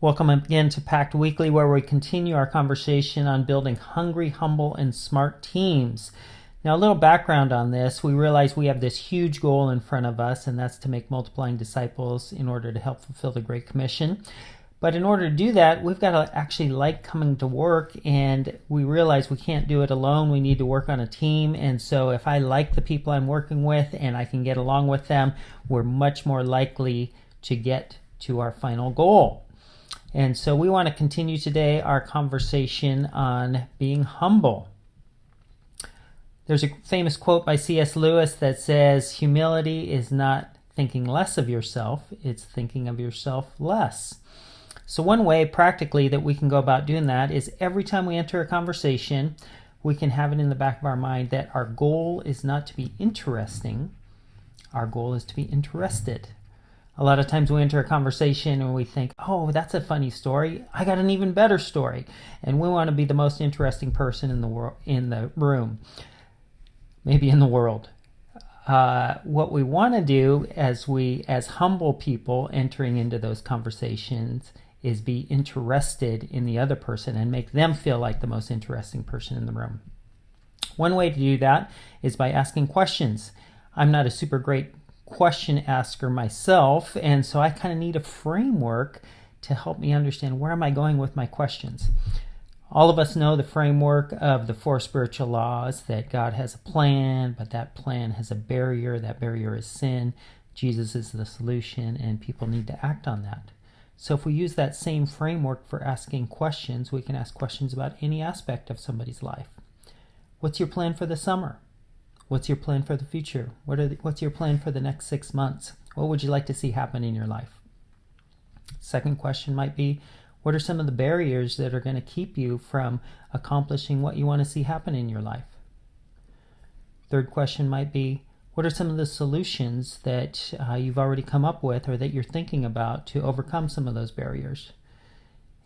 Welcome again to Pact Weekly, where we continue our conversation on building hungry, humble, and smart teams. Now, a little background on this. We realize we have this huge goal in front of us, and that's to make multiplying disciples in order to help fulfill the Great Commission. But in order to do that, we've got to actually like coming to work, and we realize we can't do it alone. We need to work on a team. And so if I like the people I'm working with and I can get along with them, we're much more likely to get to our final goal. And so we want to continue today our conversation on being humble. There's a famous quote by C.S. Lewis that says, humility is not thinking less of yourself, it's thinking of yourself less. So one way practically that we can go about doing that is every time we enter a conversation, we can have it in the back of our mind that our goal is not to be interesting, our goal is to be interested. A lot of times we enter a conversation and we think, oh, that's a funny story. I got an even better story. And we want to be the most interesting person in the room, maybe in the world. What we want to do as humble people entering into those conversations is be interested in the other person and make them feel like the most interesting person in the room. One way to do that is by asking questions. I'm not a super great question asker myself, and so I kind of need a framework to help me understand where am I going with my questions. All of us know the framework of the 4 spiritual laws, that God has a plan, but that plan has a barrier. That barrier is sin. Jesus is the solution, and people need to act on that. So if we use that same framework for asking questions, we can ask questions about any aspect of somebody's life. What's your plan for the summer? What's your plan for the future? What's your plan for the next 6 months? What would you like to see happen in your life? Second question might be, what are some of the barriers that are going to keep you from accomplishing what you want to see happen in your life? Third question might be, what are some of the solutions that you've already come up with or that you're thinking about to overcome some of those barriers?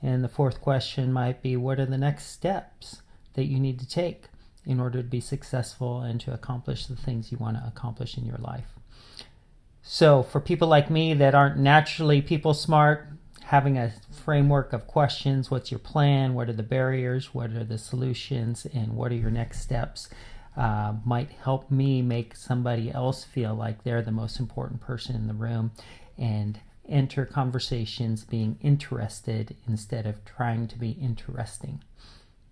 And the fourth question might be, what are the next steps that you need to take in order to be successful and to accomplish the things you want to accomplish in your life? So for people like me that aren't naturally people smart, having a framework of questions, what's your plan, what are the barriers, what are the solutions, and what are your next steps, might help me make somebody else feel like they're the most important person in the room and enter conversations being interested instead of trying to be interesting.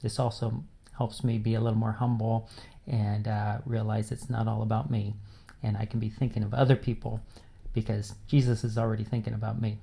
This also helps me be a little more humble and realize it's not all about me, and I can be thinking of other people because Jesus is already thinking about me.